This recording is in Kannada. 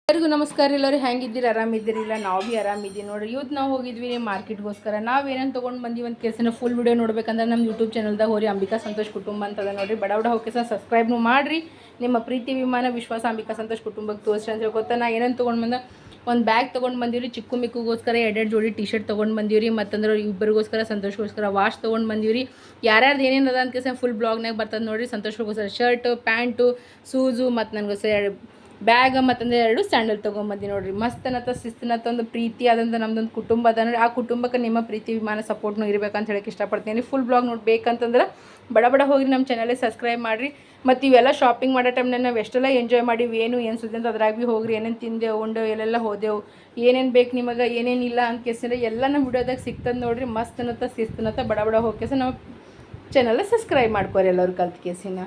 ಎಲ್ಲರಿಗೂ ನಮಸ್ಕಾರ. ಎಲ್ಲರೂ ಹೆಂಗಿದ್ದೀರಿ? ಆರಾಮಿದ್ದೀರಿ? ಇಲ್ಲ ನಾವು ಭೀ ಆರಾಮಿದ್ದೀವಿ ನೋಡಿರಿ. ಇವತ್ತು ನಾವು ಹೋಗಿದ್ವಿ ಮಾರ್ಕೆಟ್ಗೋಸ್ಕರ. ನಾವು ಏನೇನು ತೊಗೊಂಡು ಬಂದೀವಿ ಅಂತ ಕೇಸಿನ ಫುಲ್ ವಿಡಿಯೋ ನೋಡ್ಬೇಕಂದ್ರೆ ನಮ್ಮ ಯೂಟ್ಯೂಬ್ ಚಾನಲ್ದಾಗ ಹೋರಿ ಅಂಬಿಕಾ ಸಂತೋಷ್ ಕುಟುಂಬ ಅಂತದ ನೋಡಿರಿ. ಬಡ ಹೋಗಿ ಸಬ್ಸ್ಕ್ರೈಬ್ನು ಮಾಡಿರಿ. ನಿಮ್ಮ ಪ್ರೀತಿ ವಿಮಾನ ವಿಶ್ವಾಸ ಅಂಬಿಕಾ ಸಂತೋಷ್ ಕುಟುಂಬಕ್ಕೆ ತೋರಿಸ್ರಿ ಅಂತ ಹೇಳ್ಕೊತ ನಾ ಏನೇನು ತೊಗೊಂಡು ಬಂದ ಒಂದು ಬ್ಯಾಗ್ ತೊಗೊಂಡು ಬಂದೀವಿ. ಚಿಕ್ಕು ಮಿಕ್ಕುಗೋಸ್ಕರ 2 ಜೋಡಿ ಟಿ ಶರ್ಟ್ ತೊಗೊಂಡು ಬಂದೀವಿ. ಮತ್ತಂದ್ರೆ ಇಬ್ಬರಿಗೋಸ್ಕರ ಸಂತೋಷಗೋಸ್ಕರ ವಾಶ್ ತೊಗೊಂಡು ಬಂದೀವಿ. ಯಾರ್ಯಾರ್ದು ಏನೇನು ಅದ ಅಂತ ಕೇಸ ಫುಲ್ ಬ್ಲಾಗ್ನಾಗ ಬರ್ತದೆ ನೋಡಿರಿ. ಸಂತೋಷಗೋಸ್ಕರ ಶರ್ಟು, ಪ್ಯಾಂಟು, ಶೂಸು ಮತ್ತು ನನಗೋಸ್ಕರ ಬ್ಯಾಗ್ ಮತ್ತಂದ್ರೆ 2 ಸ್ಯಾಂಡಲ್ ತೊಗೊಂಬಂದು ನೋಡಿರಿ. ಮಸ್ತನತ್ತ ಶಿಸ್ತನತ್ತ ಒಂದು ಪ್ರೀತಿ ಆದಂಥ ನಮ್ಮದೊಂದು ಕುಟುಂಬ ಅದ ನೋಡಿ. ಆ ಕುಟುಂಬಕ್ಕೆ ನಿಮ್ಮ ಪ್ರೀತಿ ವಿಮಾನ ಸಪೋರ್ಟ್ನು ಇರಬೇಕಂತ ಹೇಳಕ್ಕೆ ಇಷ್ಟಪಡ್ತೀನಿ. ಫುಲ್ ಬ್ಲಾಗ್ ನೋಡ್ಬೇಕಂತಂದ್ರೆ ಬಡ ಹೋಗಿ ನಮ್ಮ ಚಾನಲ್ಗೆ ಸಬ್ಸ್ಕ್ರೈಬ್ ಮಾಡಿರಿ. ಮತ್ತು ಇವೆಲ್ಲ ಶಾಪಿಂಗ್ ಮಾಡೋ ಟೈಮ್ನಾಗ ನಾವು ಎಷ್ಟೆಲ್ಲ ಎಂಜಾಯ್ ಮಾಡಿವಿ, ಏನು ಸುದ್ದಿ ಅಂತ ಅದ್ರಾಗ ಭೀ ಹೋಗ್ರಿ. ಏನೇನು ತಿಂದೆವು, ಉಂಡೆವು, ಎಲ್ಲೆಲ್ಲ ಹೋದೆವು, ಏನೇನು ಬೇಕು ನಿಮಗೆ, ಏನೇನಿಲ್ಲ ಅಂತ ಕೇಸಿದ್ರೆ ಎಲ್ಲ ನಮ್ಮ ವಿಡಿಯೋದಾಗ ಸಿಗ್ತದೆ ನೋಡಿರಿ. ಮಸ್ತನತ್ತ ಶಿಸ್ತನತ್ತ ಬಡ ಹೋಗಿ ಕೇಸ ನಮ್ಮ ಚಾನಲ್ ಸಬ್ಸ್ಕ್ರೈಬ್ ಮಾಡ್ಕೋರಿ ಎಲ್ಲರೂ ಕಲ್ತು ಕೇಸಿನ.